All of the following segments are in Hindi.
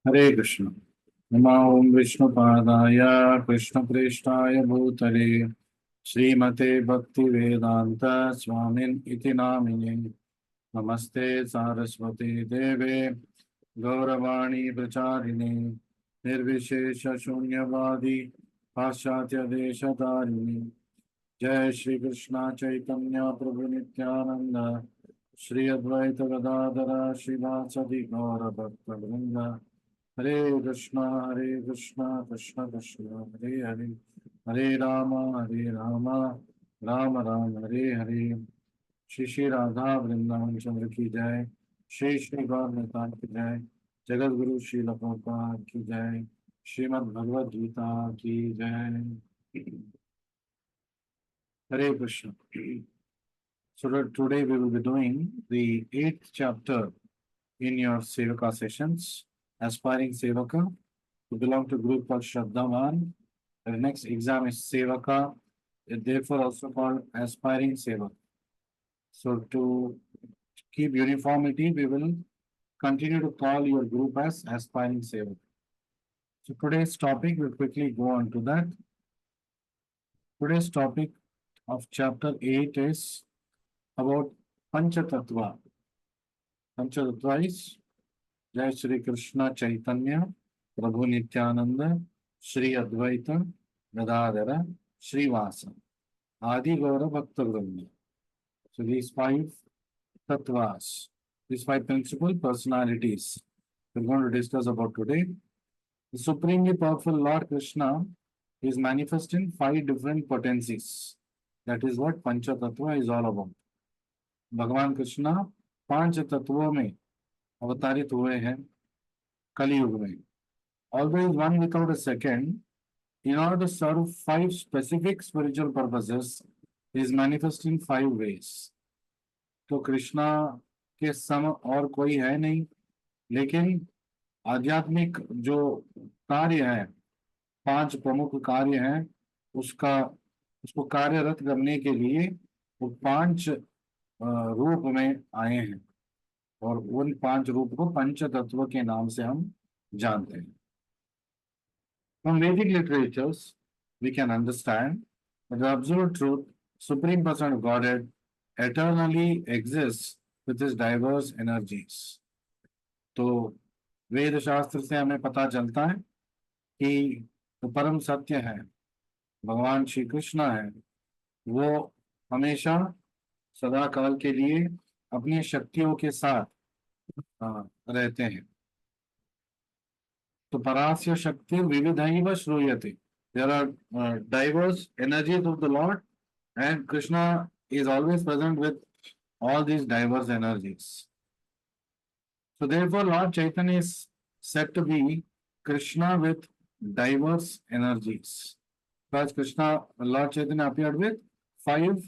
हरे कृष्ण। नमो ओम विष्णुपादाय कृष्णप्रेष्ठाय भूतले श्रीमते भक्ति वेदांत स्वामिन इति नामिने। नमस्ते सारस्वती देवे गौरवाणी प्रचारिणे निर्विशेष शून्यवादी पाश्चात्य देशतारिणे। जय श्री कृष्ण चैतन्य प्रभु नित्यानंद श्री अद्वैत गदाधर श्रीवासदि गौर भक्त वृंद। हरे कृष्णा कृष्ण कृष्ण हरे हरे, हरे राम राम राम हरे हरे। श्री श्री राधा वृंदावन चंद्र की जय। श्री श्री गौर नितान की जय। जगत गुरु श्री प्रभुपाद की जय। श्रीमद् भगवद गीता की जय। हरे Krishna. So today we will be doing the eighth chapter in your Sevaka sessions. Aspiring Sevaka to belong to group called Shraddhavan. The next exam is Sevaka, therefore also called Aspiring Sevaka. So to keep uniformity, we will continue to call your group as Aspiring Sevaka. So today's topic, we'll quickly go on to that. Today's topic of chapter 8 is about Panchatattva. Panchatattva is जय श्री कृष्ण चैतन्य प्रभु नित्यानंद श्री अद्वैत गदाधर श्रीवास आदि गौर भक्त वृंद. So these five tattvas, these five principal personalities we're going to discuss about today. The supremely powerful Lord Krishna is manifest in five different potencies. That is what Pancha Tattva is all about. भगवान कृष्णा पांच तत्वों में अवतारित हुए हैं कलयुग में. Although is one without a second, in order to serve five specific spiritual purposes, he is manifest in five ways. तो कृष्णा के सम और कोई है नहीं, लेकिन आध्यात्मिक जो कार्य है, पांच प्रमुख कार्य हैं, उसको कार्यरत करने के लिए वो पांच रूप में आए हैं, और उन पांच रूप को पंच तत्व के नाम से हम जानते हैं. From Vedic literatures, we can understand that the absolute truth, Supreme Person of Godhead, eternally exists with his diverse energies. तो वेद शास्त्र से हमें पता चलता है कि जो परम सत्य है, भगवान श्री कृष्ण है, वो हमेशा सदा काल के लिए अपनी शक्तियों के साथ रहते हैं. तो परास्य शक्ति विविधैव श्रूयते. There are diverse energies of the Lord, and Krishna is always present with all these diverse energies. So therefore, Lord Chaitanya is said to be Krishna with diverse energies. Because Krishna, Lord Chaitanya appeared with five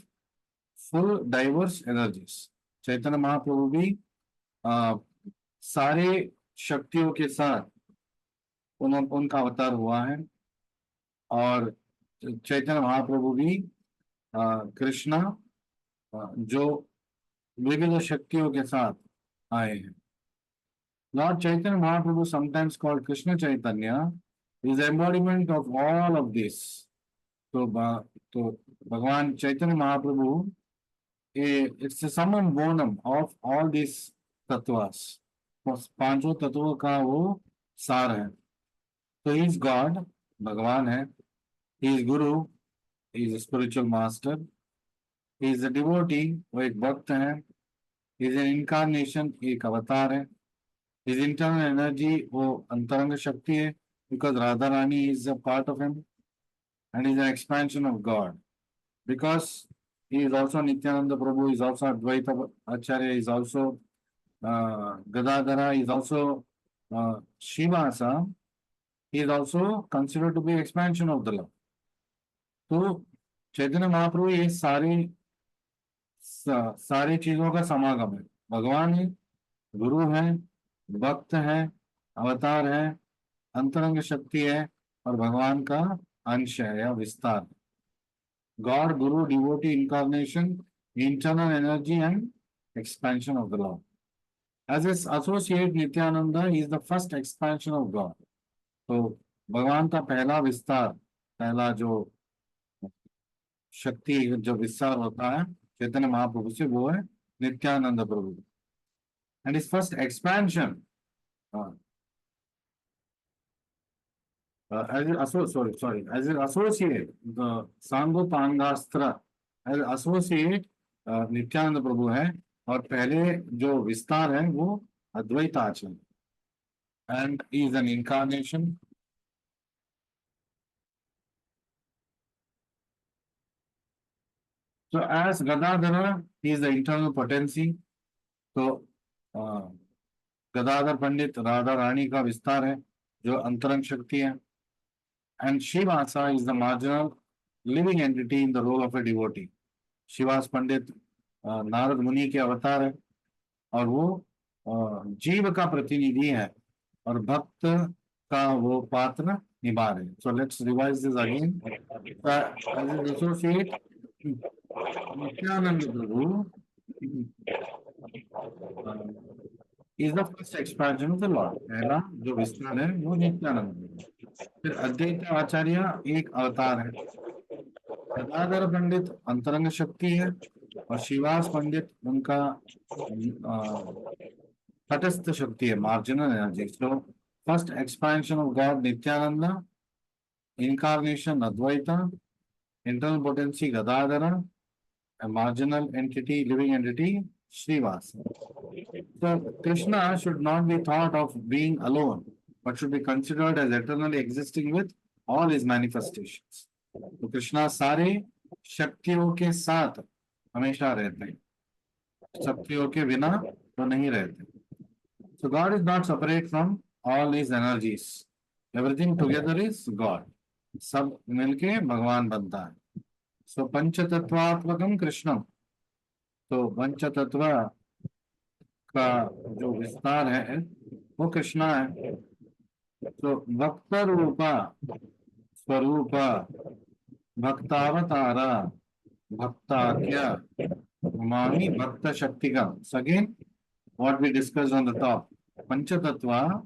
full diverse energies. Chaitanya Mahaprabhu भी सारे शक्तियों के साथ उनका अवतार हुआ है, और चैतन्य महाप्रभु भी कृष्णा जो विविध शक्तियों के साथ आए हैं. Lord Chaitanya Mahaprabhu, sometimes called Krishna Chaitanya, is embodiment of all of this. तो भगवान Chaitanya Mahaprabhu, it's a summum bonum of all these tattvas. पांचों तत्वों का वो सार है. तो he is God, भगवान है. He is Guru, he is a spiritual master. He is a devotee, वो एक भक्त है. He is an incarnation, एक अवतार है. His internal energy, वो अंतरंग शक्ति है, because Radha Rani is a part of him, and is an expansion of God. Because he is also Nityananda Prabhu, he is also Advaita Acharya, he is also Gadadhara, he is also Srivasa, he is also considered to be expansion of the Lord. तो चैतन्य महाप्रभु ये सारी चीजों का समागम है. भगवान है, गुरु है, भक्त है, अवतार है, अंतरंग शक्ति है, और भगवान का अंश है या विस्तार. God, Guru, devotee, incarnation, internal energy and expansion of the Lord. As his associate Nityananda, he is the first expansion of God. तो भगवान का पहला विस्तार, पहला जो शक्ति जो विस्तार होता है चैतन्य महाप्रभु से, वो है Nityanand Prabhu. And his first expansion, as an associate, the Sangopangastra, as an associate, Nityanand Prabhu है, और पहले जो विस्तार है वो अद्वैत आचरण. And he is an incarnation. So as Gadadhara, he is the internal potency. तो गदाधर पंडित राधा रानी का विस्तार है जो अंतरंग शक्ति है. And Shivasa is the marginal living entity in the role of a devotee. Shivas पंडित नारद मुनि के अवतार है और वो जीव का प्रतिनिधि है और भक्त का वो पात्र निभा रहे. So let's revise this again. As an associate, Nityanand Prabhu is the first expansion of the Lord. पहला जो विस्तार है वो नित्यानंद. फिर अद्वैत आचार्य एक अवतार है. गदाधर पंडित अंतरंग शक्ति है और शिवास पंडित उनका तटस्थ शक्ति है, marginal energy. So first expansion of God Nityanand, incarnation Advaita, internal potency Gadadhara, a marginal entity, living entity Srivasa. So Krishna should not be thought of being alone, but should be considered as eternally existing with all his manifestations. तो कृष्णा सारे शक्तियों के साथ हमेशा रहते हैं, शक्तियों के बिना तो नहीं रहते. So God is not separate from all his energies. Everything together is God. सब मिलके भगवान बनता है. So पंचतत्वात्मकम कृष्णम, तो पंचतत्व का जो विस्तार है वो कृष्णा है. तो भक्त रूपा स्वरूप भक्तावतारा भक्ताख्या मामी भक्त शक्तिकम. Again, what we discussed on the top, Panchatattva.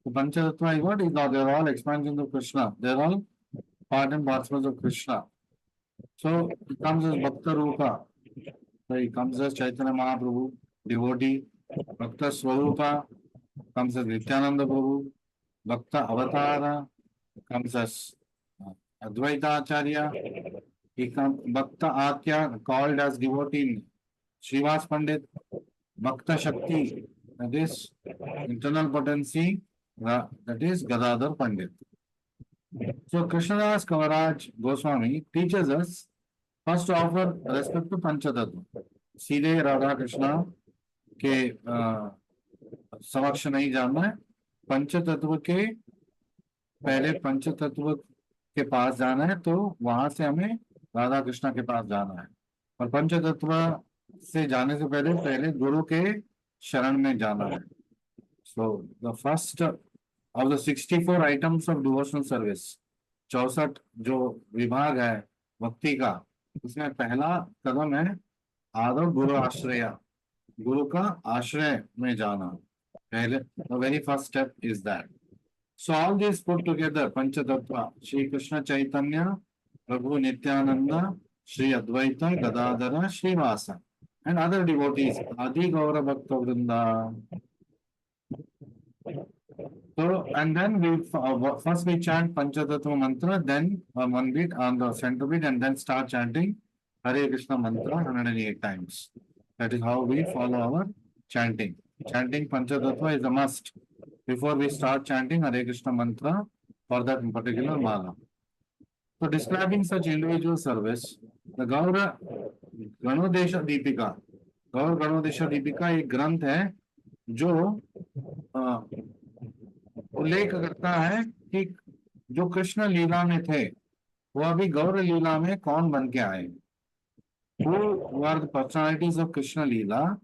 So Panchatattva is what? They're all expansions of Krishna. They're all part and parcels of Krishna. So he comes as Bhakta Rupa. So he comes as Chaitanya Mahaprabhu, devotee. Bhakta Swarupa comes as Nityananda Prabhu. Bhakta Avatara comes as Advaita Acharya. He comes Bhakta Atya, called as devotee Srivas Pandit. Bhakta Shakti, that is internal potency, that is Gadadhar Pandit. So Krishnadas Kaviraj Goswami teaches us first to offer respect to Panchatattva. सीधे राधा कृष्णा के समक्ष नहीं जाना है, पंचतत्व के पहले पंचतत्व के पास जाना है, तो वहां से हमें राधा कृष्णा के पास जाना है. और पंचतत्व से जाने से पहले पहले गुरु के शरण में जाना है. So the first of the 64 items of devotional service, 64 जो विभाग है भक्ति का, उसमें पहला कदम है आदव गुरु आश्रय, गुरु का आश्रय में जाना. पहले the very first step is that. So all this put together, पंचतत्व श्री कृष्ण चैतन्य प्रभु Nityanand Shri Advaita Gadadhar Shrivas and other devotees, Adi Gaura Bhakta Vrinda. So, and then we first we chant Panchatattva mantra, then one beat on the center beat, and then start chanting Hare Krishna mantra 108 times. That is how we follow our chanting. Chanting Panchatattva is a must before we start chanting Hare Krishna mantra for that particular mala. So, describing such individual service, the Gaura गणोदेश Deepika, गौर गणोदेश दीपिका एक ग्रंथ है जो उल्लेख करता है कि जो कृष्ण लीला में थे वो अभी गौर लीला में कौन बन के आए. Who are the personalities of Krishna Leela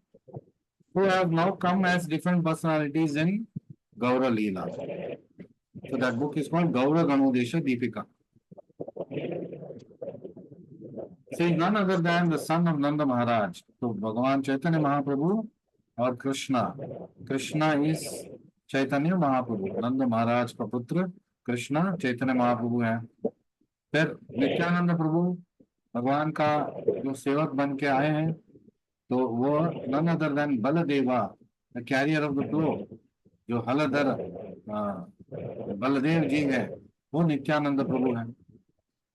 who have now come as different personalities in Gaura Leela. So that book is called Gaura Ganodesha Deepika. Say none other than the son of Nanda Maharaj. So Bhagavan Chaitanya Mahaprabhu or Krishna Krishna is Chaitanya Mahaprabhu, Nand Maharaj का पुत्र कृष्णा चैतन्य महाप्रभु है। फिर नित्यानंद प्रभु भगवान का जो सेवक बन के आए हैं, तो वो none other than Baldeva, the carrier of the flow, जो हलधर बलदेव जी है, वो नित्यानंद प्रभु है।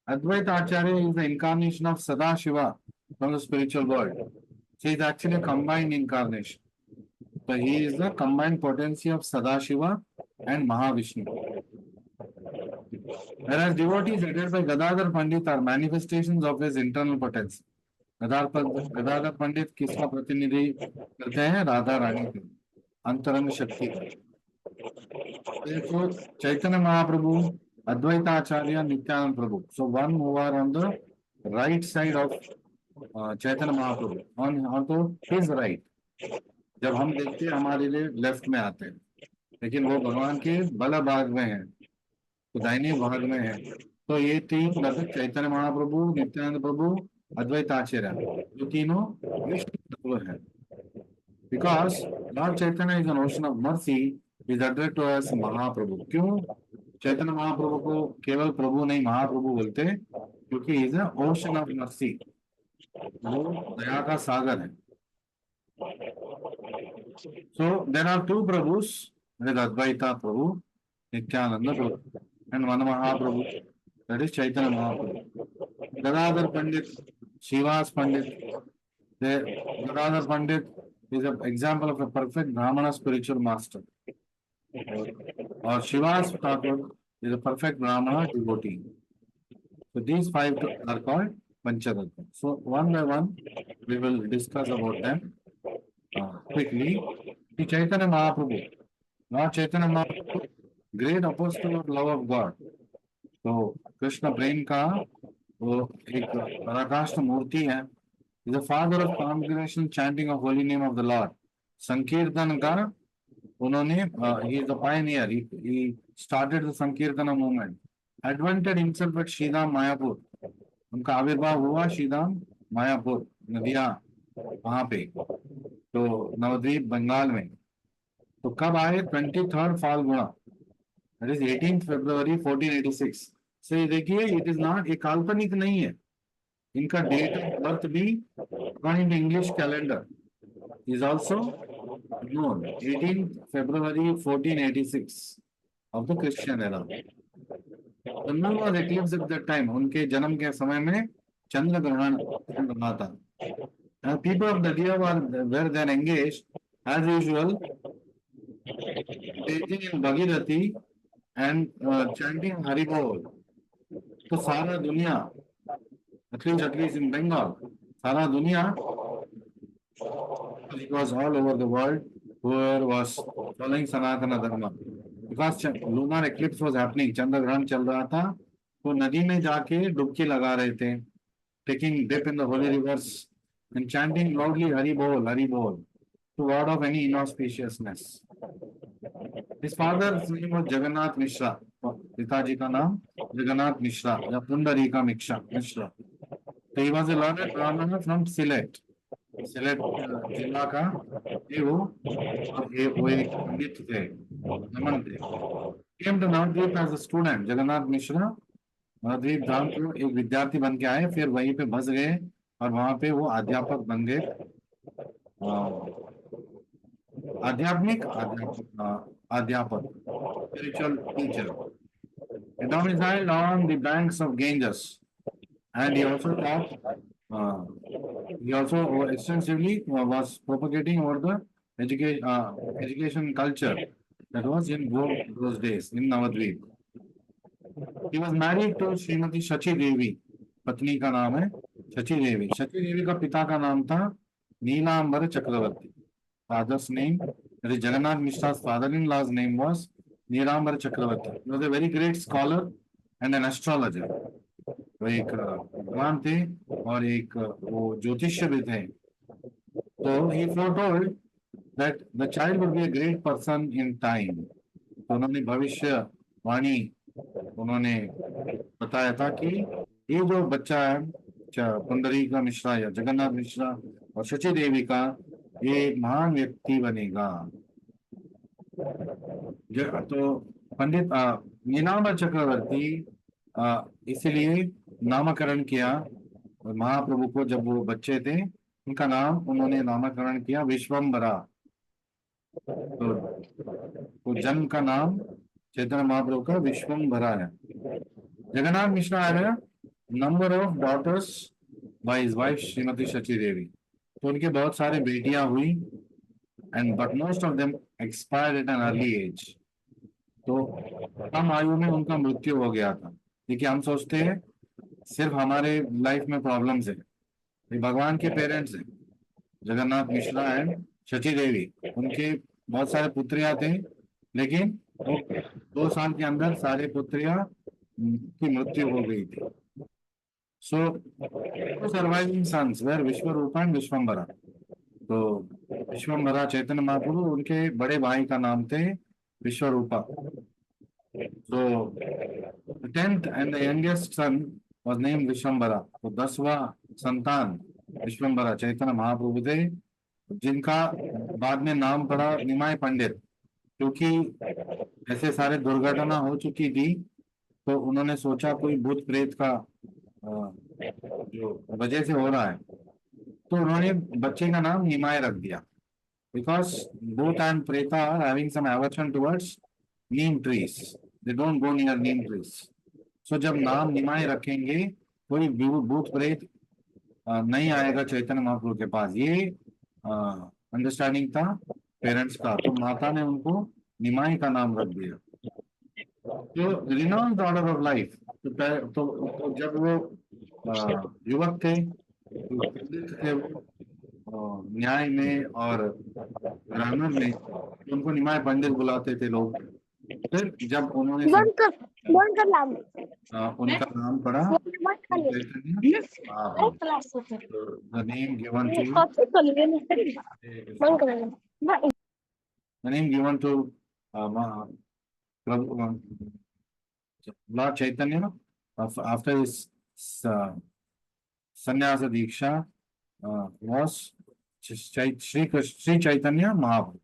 Advaita Acharya is the incarnation of Sadashiva from the spiritual world. So he is actually a combined incarnation. So he is the combined potency of Sadashiva and Mahavishnu. Whereas devotees addressed by Gadadhar Pandit are manifestations of his internal potency. Gadadhar Pandit किसका प्रतिनिधि करते हैं? राधा रानी के अंतरंग शक्ति का। तो Chaitanya Mahaprabhu, Advaita Acharya, Nityananda Prabhu, so one who are on the right side of Chaitanya Mahaprabhu, on to his right. जब हम देखते हैं हमारे लिए लेफ्ट में आते हैं, लेकिन वो भगवान के बल भाग में है, तो दाहिने भाग में है। तो ये तीन लगभग चैतन्य महाप्रभु, नित्यानंद प्रभु, अद्वैत आचार्य, जो तीनों विष्णु तत्व है। Because Lord Chaitanya is an ocean of mercy, is addressed to as Mahaprabhu. क्यों चैतन्य महाप्रभु को केवल प्रभु नहीं महाप्रभु बोलते? क्योंकि is an ocean of mercy, वो दया का सागर है। So there are two Prabhus with Advaita Prabhu, Nityananda Prabhu, and one Mahaprabhu, that is Chaitanya Mahaprabhu. Gadadhar Pandit, Shivas Pandit, Gadadhar Pandit is an example of a perfect Brahmana spiritual master. Or Shivas Thakur is a perfect Brahmana devotee. So these five are called Panchatattva. So one by one we will discuss about them quickly. The Chaitanya Mahaprabhu, Lord Chaitanya Mahaprabhu, great apostle of love of God. तो कृष्ण प्रेम का वो एक पराकाष्ठ मूर्ति है। Is the father of congregation chanting of holy name of the Lord. संकीर्तन का उन्होंने, he is the pioneer, he started the sankirtan movement, advented himself at Shridham Mayapur. उनका आविर्भाव हुआ श्रीधाम मायापुर, नदिया वहां पे, तो नवद्वीप बंगाल में। तो कब आए? 23 Phalguna, that is 18th February 1486। से देखिए इट इज नॉट, ये काल्पनिक नहीं है। इनका डेट ऑफ बर्थ भी according to English calendar is also known, 18th February 1486 of the Christian era. The moon was eclipsed at that time। उनके जन्म के समय में चंद्र ग्रहण रहा था। People of the Diya were then engaged as usual, engaging in Bhagirathi and chanting Hari Bol। तो सारा दुनिया, at least in Bengal, सारा दुनिया, it was all over the world, whoever was following Sanatana Dharma, because lunar eclipse was happening, चंद्र ग्रहण चल रहा था, तो नदी में जाके डुबकी लगा रहे थे, taking dip in the holy rivers and chanting loudly Hari Bol to ward off any inauspiciousness। His father's name was Jagannath Mishra, पिताजी का नाम जगन्नाथ मिश्रा या पुंडरीका मिश्रा। तो he was a learned brahmana from Sylhet जिला का ये वो एक पंडित थे, नमन थे। Came to Navadvip as a student, Jagannath Mishra Nabadwip धाम को एक विद्यार्थी बन के आए, फिर वहीं पे बस गए और वहां पे वो अध्यापक बन गए, अध्यापक spiritual teacher। He domiciled on the banks of Ganges, and he also taught, he also extensively was propagating over the education culture that was in vogue those days in Navadvip। He was married to Srimati Shachi Devi, पत्नी का नाम है शची देवी। शची देवी का पिता का नाम था नीलांबर चक्रवर्ती। Father's name, that is Jagannath Mishra's father-in-law's name was Neelambar Chakravarti। He was a very great scholar and an astrologer। वो एक विद्वान थे और एक वो ज्योतिष्य भी थे। तो he foretold that the child would be a great person in time। तो उन्होंने भविष्य वाणी उन्होंने बताया था कि ये जो बच्चा है पुंडरीका मिश्रा या जगन्नाथ मिश्रा और शची देवी का, ये महान व्यक्ति बनेगा। तो पंडित नीलांबर चक्रवर्ती इसीलिए नामकरण किया महाप्रभु को। जब वो बच्चे थे उनका नाम उन्होंने नामकरण किया विश्वम्भरा। तो जन्म का नाम चैतन्य महाप्रभु का विश्वम्भरा है। जगन्नाथ मिश्रा है number of daughters by his wife Shrimati Shachi Devi. तो उनके बहुत सारे बेटियां हुई and but most of them expired at an early age. तो कम आयु में उनका मृत्यु हो गया था। देखिए हम सोचते हैं सिर्फ हमारे लाइफ में प्रॉब्लम्स है, ये भगवान के पेरेंट्स हैं जगन्नाथ मिश्रा एंड शची देवी। उनके बहुत सारे पुत्रियां थे लेकिन वो 2 साल के अंदर सारे पुत्रियां की मृत्यु हो गई थी। So surviving sons were Vishwarupa and Vishwambhara. तो विश्वम्भरा चैतन्य महाप्रभु, उनके बड़े भाई का नाम थे Vishwarupa. So the 10th and the youngest son was named Vishwambhara. तो 10वां संतान विश्वम्भरा चैतन्य महाप्रभु थे, जिनका बाद में नाम पड़ा निमाय पंडित। क्योंकि ऐसे सारे दुर्घटना हो चुकी थी तो उन्होंने सोचा कोई भूत प्रेत का जो वजह से हो रहा है, तो उन्होंने बच्चे का नाम निमाय रख दिया। Because bhoot and preta are having some aversion towards neem trees, they don't go near neem trees. So जब नाम निमाय रखेंगे कोई भूत प्रेत नहीं आएगा चैतन्य महाप्रभु के पास। ये अंडरस्टैंडिंग था पेरेंट्स का, तो माता ने उनको निमाई का नाम रख दिया। तो रिनाउंस्ड ऑर्डर ऑफ लाइफ। तो जब वो युवक थे तो पंडित थे वो न्याय में और ग्रामर में, तो उनको निमाय पंडित बुलाते थे लोग। फिर जब उन्होंने उनका नाम पड़ा Chaitanya the name given to Lord Chaitanya after his sannyasa diksha was Sri Chaitanya Mahaprabhu.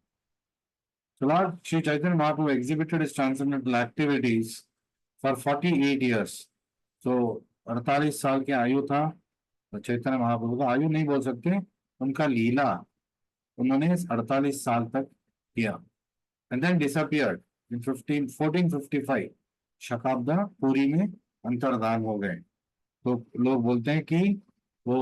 So Lord Sri Chaitanya Mahaprabhu exhibited his transcendental activities for 48 years. So 48 साल की आयु था चैतन्य महाप्रभु का। आयु नहीं बोल सकते, उनका लीला उन्होंने 48 साल तक किया। And then disappeared in 1455 शकाब्दा Puri में अंतर्धान हो गए। तो लोग बोलते हैं कि वो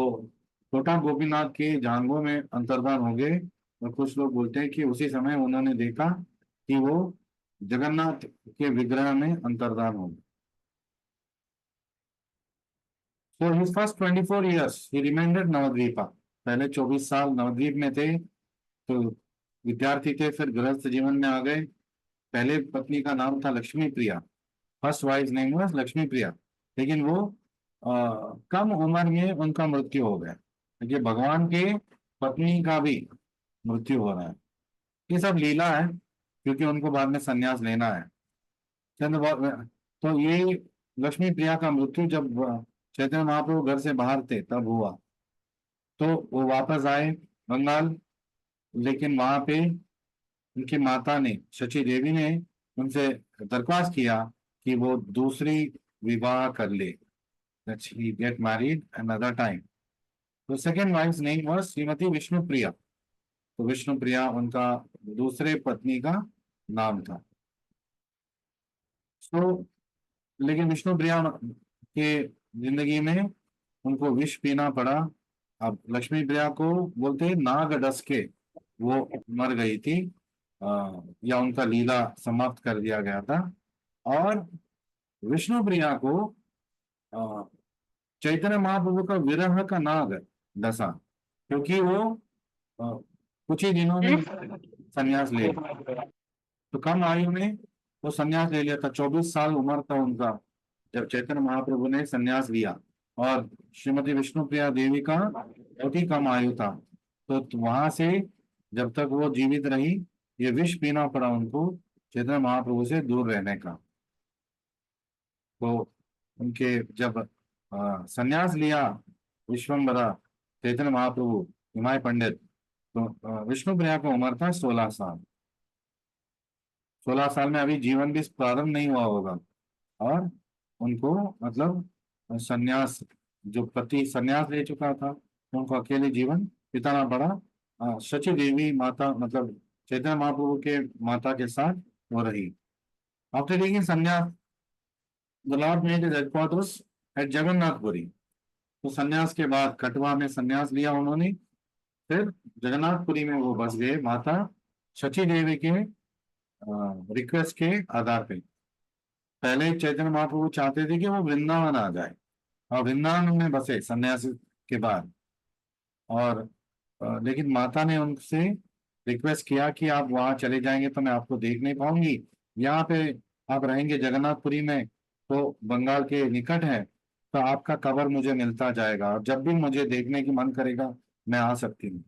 छोटा गोपीनाथ के जांघों में अंतर्धान हो गए, और कुछ लोग बोलते हैं कि उसी समय उन्होंने देखा कि वो जगन्नाथ के विग्रह में अंतर्धान हो गए। So his first 24 years he remained at नवद्वीपा। पहले 24 साल नवद्वीप में थे, तो विद्यार्थी थे, फिर गृहस्थ जीवन में आ गए। पहले पत्नी का नाम था Lakshmi Priya, first wife name was Lakshmi Priya, लेकिन वो कम उम्र में उनका मृत्यु हो गया। देखिए भगवान के पत्नी का भी मृत्यु हो रहा है, ये सब लीला है, क्योंकि उनको बाद में संन्यास लेना है। तो ये लक्ष्मी प्रिया का मृत्यु जब चैतन्य महाप्रभु घर से बाहर थे तब हुआ। तो वो वापस आए बंगाल, लेकिन वहां पे उनकी माता ने शची देवी ने उनसे दरख्वास्त किया कि वो दूसरी विवाह कर ले, that he get married another time. तो second wife name was Shrimati Vishnu Priya. तो विष्णु प्रिया उनका दूसरे पत्नी का नाम था। तो लेकिन विष्णु प्रिया के जिंदगी में उनको विष पीना पड़ा। अब लक्ष्मी प्रिया को बोलते हैं नाग डस के वो मर गई थी, या उनका लीला समाप्त कर दिया गया था। और विष्णु प्रिया को चैतन्य महाप्रभु का विरह का नाग डसा, क्योंकि वो कुछ ही दिनों में संन्यास ले लिया। तो कम आयु में वो संन्यास ले लिया था, 24 साल उम्र था उनका जब चैतन्य महाप्रभु ने संन्यास लिया। और श्रीमती विष्णुप्रिया देवी का बहुत ही कम आयु था, तो वहां से जब तक वो जीवित रही ये विष पीना पड़ा उनको चैतन्य महाप्रभु से दूर रहने का। तो उनके जब संन्यास लिया विश्वम्भरा चैतन्य महाप्रभु निमाय पंडित, तो विष्णुप्रिया की उम्र था 16 साल। 16 साल में अभी जीवन भी प्रारंभ नहीं हुआ होगा, और उनको मतलब सन्यास, जो पति सन्यास ले चुका था, उनको अकेले जीवन बिताना पड़ा। शची देवी माता मतलब चैतन्य महाप्रभु के माता के साथ वो रही। After taking sannyas, the lord made his headquarters at Jagannathpuri. तो संन्यास के बाद कटवा में संन्यास लिया उन्होंने, फिर जगन्नाथपुरी में वो बस गए माता शची देवी के रिक्वेस्ट के आधार पे। पहले चैतन्य महाप्रभु चाहते थे कि वो वृंदावन आ जाए, और वृंदावन में बसे संन्यास के बाद। और लेकिन माता ने उनसे रिक्वेस्ट किया कि आप वहां चले जाएंगे तो मैं आपको देख नहीं पाऊंगी, यहाँ पे आप रहेंगे जगन्नाथपुरी में तो बंगाल के निकट है, तो आपका कवर मुझे मिलता जाएगा, और जब भी मुझे देखने की मन करेगा मैं आ सकती हूँ।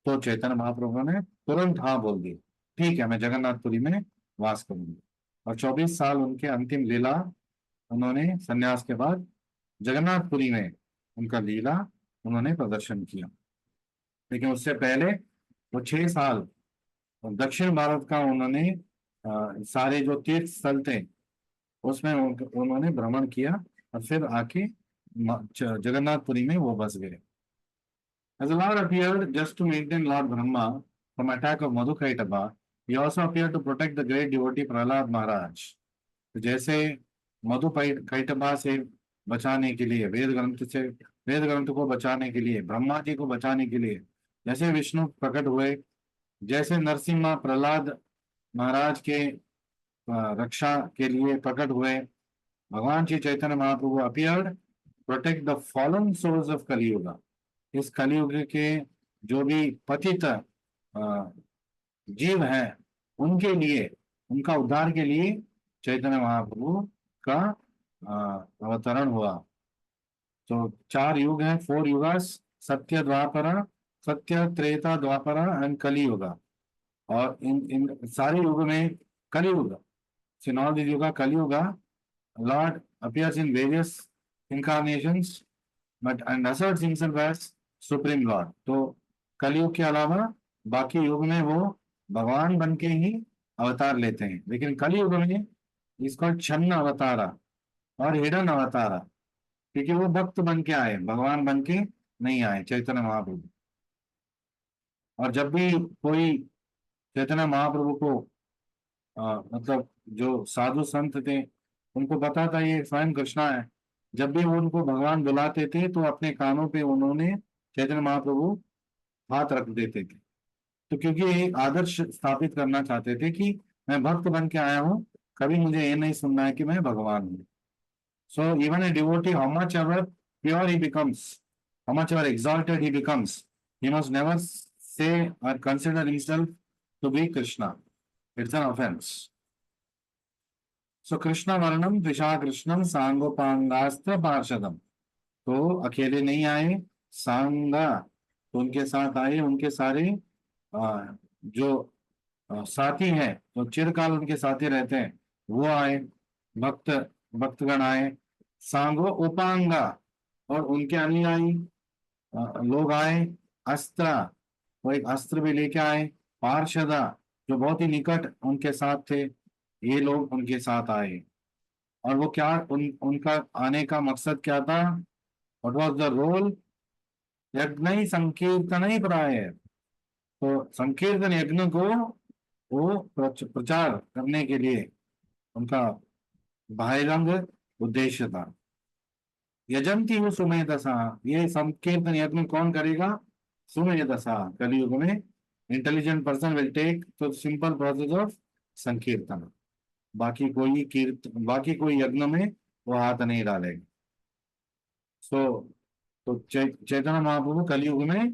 तो चैतन्य महाप्रभु ने तुरंत हाँ बोल दी, ठीक है मैं जगन्नाथपुरी में वास करूंगी। और 24 साल उनके अंतिम लीला उन्होंने संन्यास के बाद जगन्नाथपुरी में उनका लीला उन्होंने प्रदर्शन किया। लेकिन उससे पहले वो 6 साल दक्षिण भारत का उन्होंने सारे जो तीर्थ स्थल थे उसमें उन्होंने भ्रमण किया, और फिर आके जगन्नाथपुरी में वो बस गए। As the Lord appeared just to maintain Lord Brahma from attack of Madhukaitaba, he also appeared to protect the great devotee Prahlad Maharaj. तो जैसे मधुकैटभा से बचाने के लिए, वेद ग्रंथ को बचाने के लिए, ब्रह्मा जी को बचाने के लिए जैसे विष्णु प्रकट हुए, जैसे नरसिम्हा प्रहलाद महाराज के रक्षा के लिए प्रकट हुए, भगवान Shri Chaitanya Mahaprabhu appeared protect the fallen souls of Kaliyuga. इस कलियुग के जो भी पतित जीव हैं उनके लिए, उनका उद्धार के लिए चैतन्य महाप्रभु का अवतरण हुआ। तो 4 युग हैं, 4 युगास, सत्य द्वापरा, सत्य त्रेता द्वापरा एंड कलियुग। और इन सारे युग में कलियुग, सिनॉल युग Kaliyuga, lord appears in various incarnations but and asserts himself as supreme lord. तो कलयुग के अलावा बाकी युग में वो भगवान बन के ही अवतार लेते हैं, लेकिन कलयुग में इसको छन्न अवतारा और हिडन अवतारा, क्योंकि वो भक्त बन के आए, भगवान बन के नहीं आए चैतन्य महाप्रभु। और जब भी कोई चैतन्य महाप्रभु को मतलब जो साधु संत थे उनको पता था ये स्वयं कृष्णा है, जब भी वो उनको भगवान बुलाते थे तो अपने कानों पे उन्होंने चैतन्य महाप्रभु हाथ रख देते थे। तो क्योंकि एक आदर्श स्थापित करना चाहते थे कि मैं भक्त बन के आया हूँ, कभी मुझे ये नहीं सुनना है कि मैं भगवान हूँ। So even a devotee, how much ever pure he becomes, how much ever exalted he becomes, he must never say or consider himself to be Krishna. It's an offense. सो कृष्ण वर्णम त्रिषा कृष्णम सांगोपांगास्त्र पार्षदम। तो अकेले नहीं आए, सांगा तो उनके साथ आए, उनके सारे जो साथी हैं, तो चिरकाल उनके साथी रहते हैं, वो आए, भक्त भक्तगण आए। सांगो उपांगा, और उनके अनुयायी लोग आए। अस्त्र, वो एक अस्त्र भी लेके आए। पार्षदा, जो बहुत ही निकट उनके साथ थे, ये लोग उनके साथ आए। और वो क्या, उनका आने का मकसद क्या था? What was the role? यज्ञ संकीर्तन प्राय। तो संकीर्तन यज्ञ को वो प्रचार करने के लिए उनका बहिरंग उद्देश्य था। यजंती वो सुमेधसा, ये संकीर्तन यज्ञ कौन करेगा? सुमेधसा, कलयुग में इंटेलिजेंट पर्सन विल टेक तो सिंपल प्रोसेस ऑफ संकीर्तन। बाकी कोई यज्ञ में वो हाथ नहीं डालेगा। सो तो चैतन्य महाप्रभु कलयुग में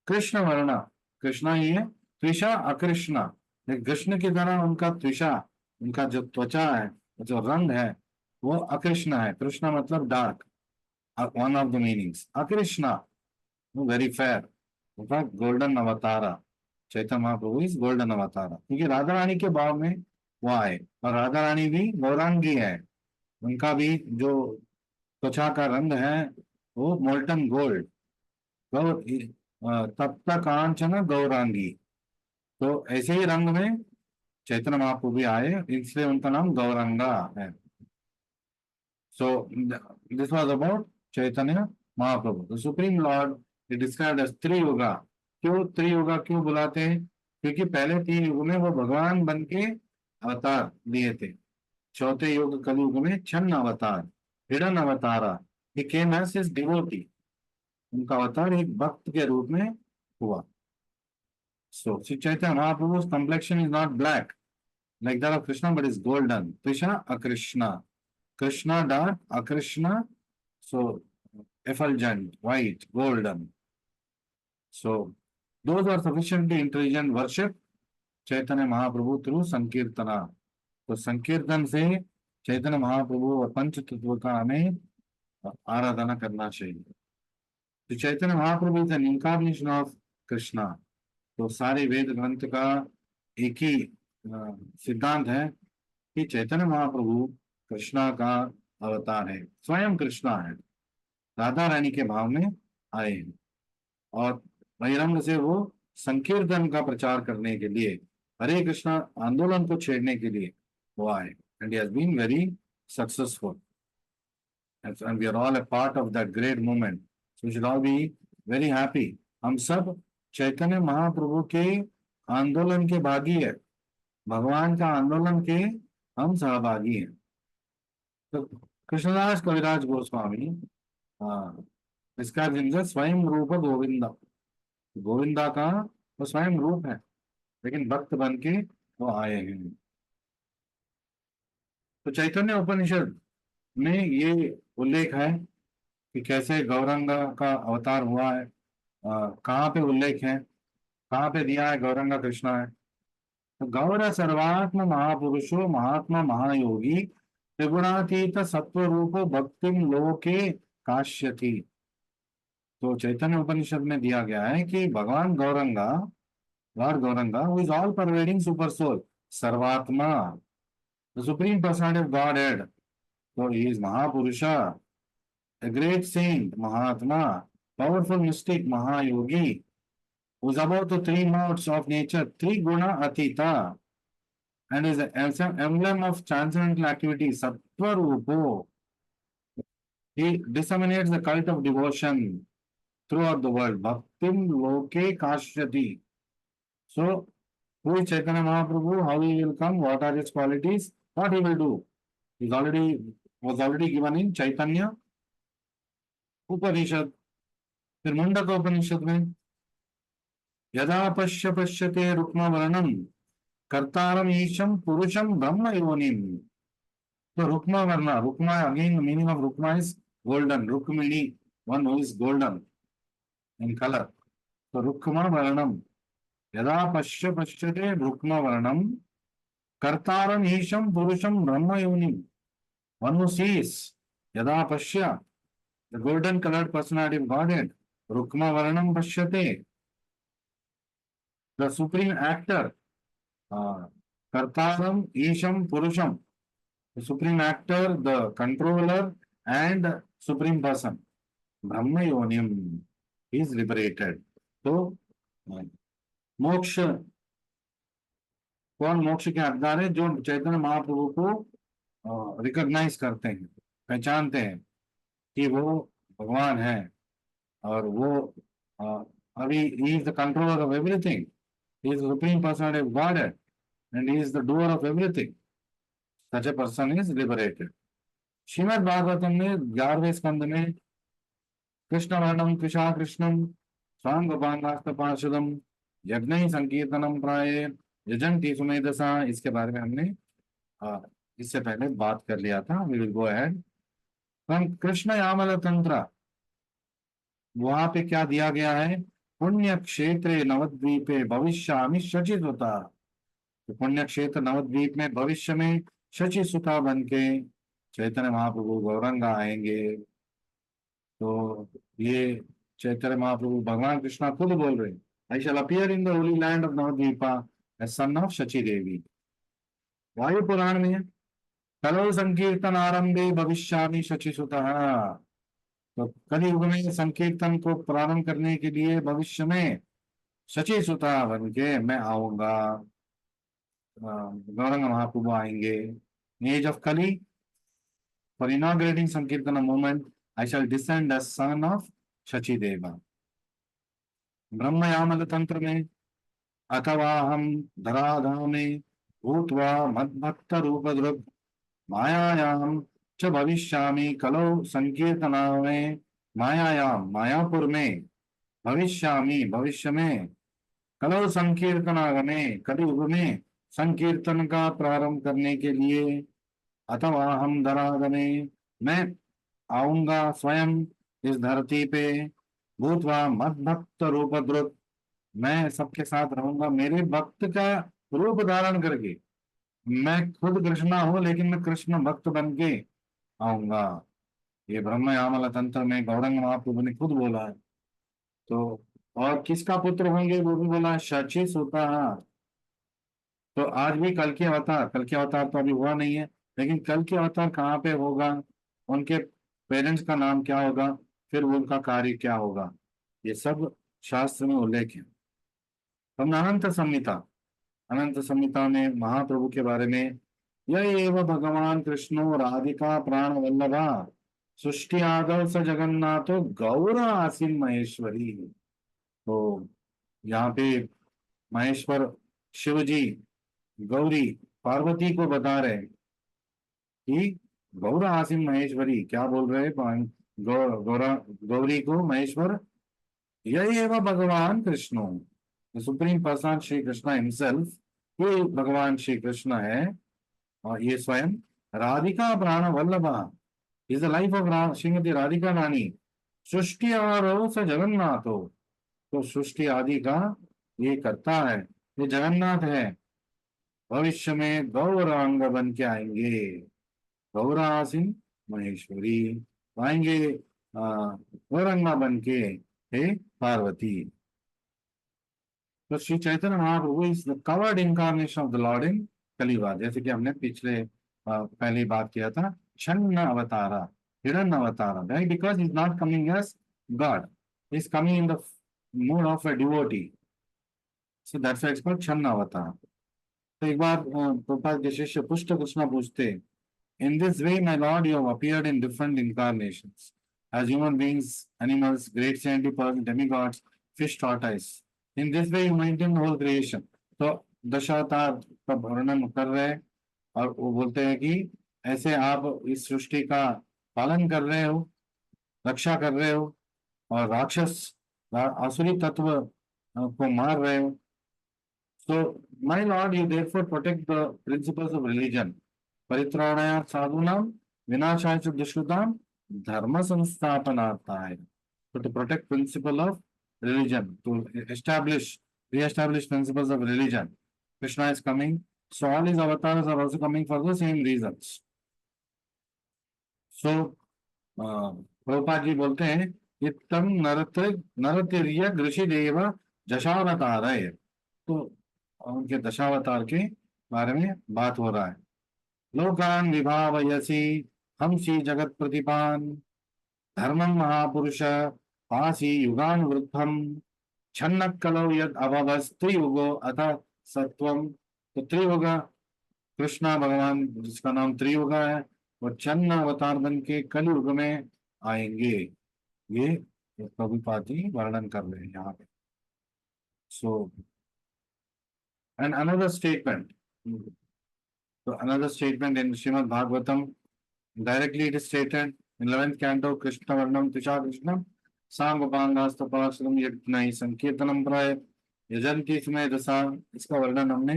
कृष्ण वर्ण, कृष्णा ही है, त्रिषा अकृष्णा, कृष्ण की तरह उनका त्रिषा, उनका जो त्वचा है, जो रंग है, वो अकृष्ण है। कृष्ण मतलब dark, one of the meanings. अकृष्णा very fair, golden avatara. Chaitanya Mahaprabhu इस गोल्डन अवतारा, क्योंकि राधा रानी के भाव में वो आए, और राधा रानी भी गौरांगी है, उनका भी जो त्वचा का रंग है वो मोल्टन गोल्ड, गौर तप्त कांचन गौरांगी। तो ऐसे ही रंग में चैतन्य महाप्रभु भी आए, इसलिए उनका नाम गौरंगा है। So this was about Chaitanya Mahaprabhu, the supreme lord is described as Triyuga. क्यों त्रियुगा क्यों बुलाते हैं? क्योंकि पहले 3 युग में वो भगवान बन के अवतार लिए थे। चौथे युग कलयुग में छन्न अवतार, हिडन अवतारा, ही केम एज हिज डिवोटी। उनका अवतार एक भक्त के रूप में हुआ। सो Shri Chaitanya महाप्रभु's complexion is not black like that of Krishna, but is golden. Krishna, Akrishna. Krishna dark, Akrishna, so effulgent, white, golden. So those are sufficiently intelligent worship Chaitanya Mahaprabhu through Sankirtana. तो संकीर्तन से चैतन्य महाप्रभु और पंच तत्व का हमें आराधना करना चाहिए। तो Chaitanya Mahaprabhu is an incarnation of Krishna. तो सारे वेद ग्रंथ का एक ही सिद्धांत है कि चैतन्य महाप्रभु कृष्णा का अवतार है, स्वयं कृष्णा है, राधा रानी के भाव में आए हैं और बहिरंग से वो संकीर्तन का प्रचार करने के लिए, हरे कृष्णा आंदोलन को छेड़ने के लिए वो आए। And he has been very successful and we are all a part of that great movement, so we should all be very happy। हम सब चैतन्य महाप्रभु के आंदोलन के भागी है, भगवान का आंदोलन के हम सहभागी हैं। तो कृष्णदास कविराज गोस्वामी इसका जिनसे स्वयं रूप गोविंदा, गोविंदा का वो स्वयं रूप है लेकिन भक्त बन के वो आए हैं। तो चैतन्य उपनिषद में ये उल्लेख है कि कैसे गौरंगा का अवतार हुआ है। कहाँ पे उल्लेख है, कहाँ पे दिया है गौरंगा कृष्णा है? तो गौर सर्वात्म महापुरुषो महात्मा महायोगी त्रिगुणातीत सत्व रूपो भक्तिम लोके काश्यति। तो चैतन्य उपनिषद में दिया गया है कि भगवान Gauranga, lord Gauranga, who is all pervading super soul, सर्वात्मा, the supreme personality of godhead. So he is Mahapurusha, a great saint, Mahatma, powerful mystic, Mahayogi, who is about the 3 modes of nature, Triguna Atita, and is an emblem of transcendental activity, Sattva Rupo. He disseminates the cult of devotion throughout the world. Bhaktim Loke Kashyati. So, who is Chaitanya Mahaprabhu? How he will come? What are his qualities? What he will do? He was already given in Chaitanya उपनिषद। फिर मुंडक उपनिषद में यदा पश्यते रुक्म वर्णम कर्तारम ईशम पुरुषम ब्रह्म योनिम। तो रुक्मा वर्ण, रुक्मा अगेन मीनिंग ऑफ रुक्मा is golden, Rukmini, one who is golden in colour. तो रुक्मा वर्णम, यदा पश्यते रुक्मा वर्णम कर्तारम ईशम पुरुषम ब्रह्म योनिम, वन हु सीज यदा पश्य the golden colored personality of Godhead, Rukma Varanam Pashyate, the supreme actor, Kartaram Isham Purusham, the supreme actor, the controller, and supreme person, Brahma Yonim, is liberated. तो मोक्ष, कौन मोक्ष के हकदार है? जो चैतन्य महाप्रभु को रिकॉग्नाइज करते हैं, पहचानते हैं कि वो भगवान है और वो अभी he is the controller of everything, he is the supreme personality of Godhead and he is the doer of everything. Such a person is liberated. Shrimad Bhagavatam में 11वें स्कंद में कृष्ण वर्णम कृषा कृष्णम स्वांग गोपांगास्त पार्षदम यज्ञ संकीर्तनम प्राये यजंती सुमेधसा, इसके बारे में हमने इससे पहले बात कर लिया था। We will go ahead. Krishna Yamala Tantra, वहां पे क्या दिया गया है? पुण्य क्षेत्रे नवद्वीपे भविष्यामि शचि सुता। तो पुण्य क्षेत्र नवद्वीप में भविष्य में शचि सुता बन के चैतन्य महाप्रभु गौरंगा आएंगे। तो ये चैतन्य महाप्रभु भगवान कृष्णा खुद बोल रहे हैं, I shall appear in the holy land of Navadvipa as son of Shachi Devi. Vayu Purana में कलो संकीर्तन आरंभे भविष्यामि शचि सुतः। तो कलियुग में संकीर्तन को प्रारंभ करने के लिए भविष्य में शचि सुता बन के मैं आऊंगा। गौरंग महाप्रभु आएंगे। Age of Kali, for inaugurating sankirtana movement I shall descend as son of Shachideva. Brahmayamala Tantra में अथवा हम धराधामे भूत्वा मद्भक्त रूपधृक् मायायाम च भविष्यामि कलौ संकीर्तना में। मायायाम, मायापुर में, भविष्यामि, भविष्य में, कलौ संकीर्तनागमे, कलयुग में संकीर्तन का प्रारंभ करने के लिए। अथवा हम धरागमे, मैं आऊंगा स्वयं इस धरती पे। भूतवा मद्भक्त रूपधृक्, मैं सबके साथ रहूंगा मेरे भक्त का रूप धारण करके। मैं खुद कृष्णा हूं लेकिन मैं कृष्ण भक्त बन के आऊंगा। ये ब्रह्म यामल तंत्र में गौरंग महाप्रभु ने खुद बोला है। तो और किसका पुत्र होंगे वो भी बोला है, शचि सुता। तो आज भी कल के अवतार, कल के अवतार तो अभी हुआ नहीं है, लेकिन कल के अवतार कहाँ पे होगा, उनके पेरेंट्स का नाम क्या होगा, फिर उनका कार्य क्या होगा, ये सब शास्त्र में उल्लेख है। हम अनंत संहिता, अनंत संहिता में महाप्रभु के बारे में, यह एव भगवान कृष्णो राधिका प्राण वल्लभा सृष्टि आदव स जगन्नाथो गौर आसीन महेश्वरी। तो यहाँ पे महेश्वर शिव जी गौरी पार्वती को बता रहे हैं कि गौर आसीन महेश्वरी, क्या बोल रहे हैं, गौरा गौरी को महेश्वर, यही एवं भगवान Krishna, supreme person Shri Krishna himself, ये भगवान श्री कृष्ण है। और ये स्वयं Radhika Prana Vallabha is the life of Shrimati Radhika Rani. सृष्टि आरो स जगन्नाथ हो, तो सृष्टि आदि का ये करता है, ये जगन्नाथ है। भविष्य में गौरांग बन के आएंगे, गौरासीन महेश्वरी आएंगे, गौरंगा बन के, हे पार्वती। तो Shri Chaitanya Mahaprabhu is the covered incarnation of the lord in Kaliyuga, जैसे कि हमने पिछले पहले बात किया था, छन्न avatara, hidden avatara, right, because is not coming as god, is coming in the mood of a devotee, so that's why it's called छन्न अवतार। तो एक बार प्रभुपाद के शिष्य पुष्ट कृष्णा पूछते, in this way my Lord you have appeared in different incarnations as human beings, animals, great saintly persons, demigods, fish, tortoise. In this way you maintain the whole creation. तो दशावतार का वर्णन कर रहे हैं और वो बोलते हैं कि ऐसे आप इस सृष्टि का पालन कर रहे हो, रक्षा कर रहे हो, और राक्षस आसुरी तत्व को मार रहे हो। So, my lord, you therefore protect the principles of religion. परित्राणाय साधूनां विनाशाय च दुष्कृतां धर्म संस्थापनार्थाय. So to protect principle of religion, to establish, re-establish principles of religion, Krishna is coming. So all his avatars are also coming for the same reasons. So Prabhupada ji बोलते हैं इत्तम नरतिर्य ऋषि देव जशावतार है। तो उनके दशावतार के बारे में बात हो रहा है। लोकान विभावयसि हमसी जगत प्रतिपान धर्मं महापुरुष पासी युगान वृद्धम छन्न कलौ यद अभवस् त्रियुगो अथ सत्वम। तो त्रियुग कृष्णा भगवान जिसका नाम त्रियुगा है, वो छन्न अवतार बन के कलयुग में आएंगे। ये प्रभुपाद जी वर्णन कर रहे हैं यहाँ पे। So and another statement, so another statement in Srimad Bhagavatam, directly it is stated in 11th canto, Krishna Varnam Tisha Krishnam Sangopangastapaksam Yajnai Sankirtanam Praya यजंती समय दशा, इसका वर्णन हमने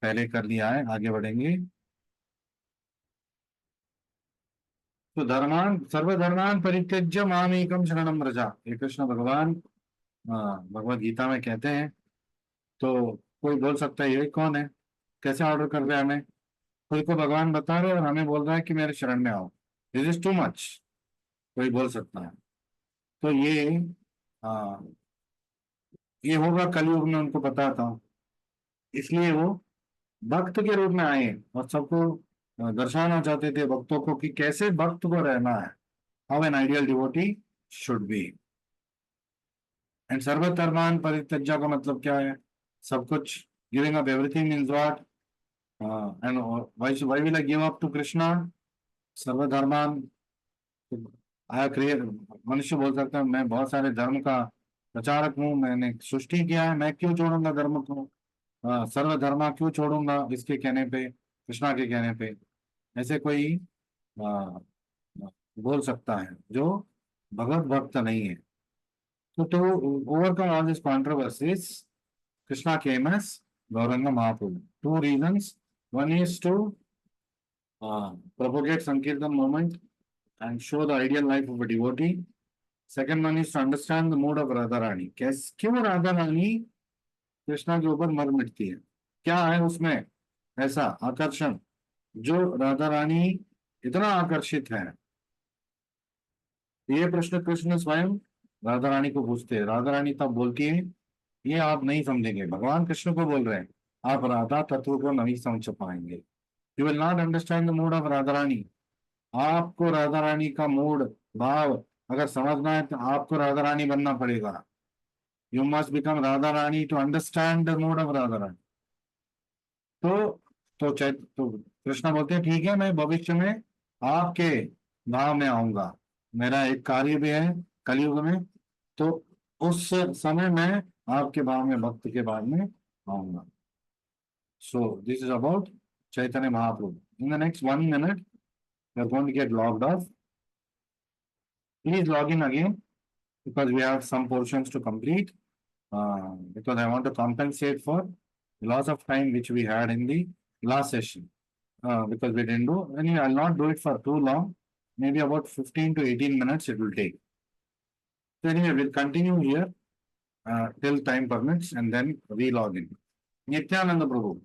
पहले कर लिया है, आगे बढ़ेंगे। तो धर्मान सर्वधर्मान परित्यज्य मामेकम शरणम व्रजा, ये कृष्ण भगवान भगवद गीता में कहते हैं। तो कोई बोल सकता है ये कौन है, कैसे ऑर्डर कर रहे हैं हमें, खुद को भगवान बता रहे और हमें बोल रहा है कि मेरे शरण में आओ, दिस इज टू मच, कोई बोल सकता है। तो ये होगा कलयुग में, उनको पता था, इसलिए वो भक्त के रूप में आए और सबको दर्शाना चाहते थे भक्तों को कि कैसे भक्त को रहना है, how an ideal devotee should be. And सर्वधर्मान परित्यज्य का मतलब क्या है, सब कुछ, giving up everything means what, And why will I give up to Krishna? सर्वधर्मान आया क्रिएट, मनुष्य बोल सकता है मैं बहुत सारे धर्म का प्रचारक हूँ, मैंने सृष्टि किया है, मैं क्यों छोड़ूंगा धर्म को? सर्वधर्मा क्यों छोड़ूंगा इसके कहने पे, कृष्णा के कहने पे? ऐसे कोई आ, बोल सकता है जो भगवत भक्त नहीं है। तो overcome all this controversies, Krishna came as Gauranga Mahaprabhu. Two reasons. One is to propagate Sankirtan movement and show the ideal life of a devotee. Second one is to understand the mood of Radharani. कैस क्यों राधा रानी कृष्णा के ऊपर मर मिटती है, क्या है उसमें ऐसा आकर्षण जो राधा रानी इतना आकर्षित है? ये प्रश्न कृष्ण स्वयं राधा रानी को पूछते हैं। राधा रानी तब बोलती है ये आप नहीं समझेंगे, भगवान कृष्ण को बोल रहे हैं, आप राधा तत्व को नहीं समझ पाएंगे। You will not understand the mood of Radha Rani. आपको राधा रानी का मूड भाव अगर समझना है तो आपको राधा रानी बनना पड़ेगा। You must become Radha Rani to understand the mood of Radha Rani. तो तो कृष्णा बोलते हैं ठीक है, मैं भविष्य में आपके भाव में आऊंगा, मेरा एक कार्य भी है कलयुग में, तो उस समय मैं आपके भाव में, भक्त के भाव में आऊंगा। So this is about Chaitanya Mahaprabhu. In the next 1 minute we are going to get logged off. Please log in again because we have some portions to complete. Because I want to compensate for the loss of time which we had in the last session. Because we didn't do. Anyway, I'll not do it for too long. Maybe about 15 to 18 minutes it will take. So anyway, we'll continue here till time permits and then re-log in. Nityananda Prabhu.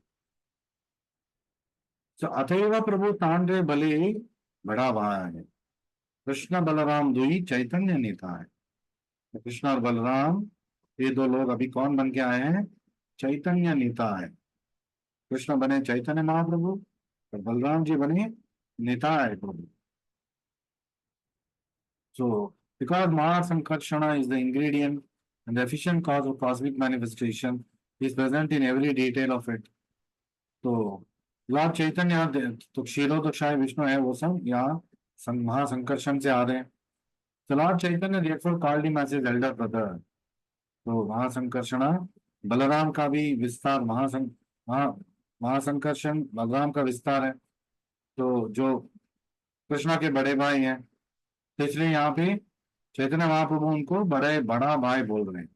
So Athaiva Prabhu Tandre Bale बड़ा भाई है, कृष्ण बलराम दुई चैतन्य नेता है। तो कृष्ण और बलराम ये दो लोग अभी कौन बन के आए हैं? चैतन्य नेता है। कृष्ण बने चैतन्य महाप्रभु और बलराम जी बने नेता है प्रभु। So because Mahasankarshana is the ingredient and the efficient cause of cosmic manifestation is present in every detail of it. तो लॉर्ड चैतन्य तो क्षीरोदक्षाय विष्णु है, वो सब यहाँ महासंकर्षण से आ रहे हैं। So Lord Chaitanya therefore called him as his elder brother. तो महासंकर्षणा बलराम का भी विस्तार, महासंकर्षण बलराम का विस्तार है, तो जो कृष्णा के बड़े भाई हैं, तो इसलिए यहाँ पे चैतन्य महाप्रभु उनको बड़ा भाई बोल रहे हैं।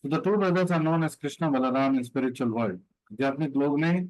So the two brothers are known as Krishna Balaram in spiritual world. आध्यात्मिक लोग में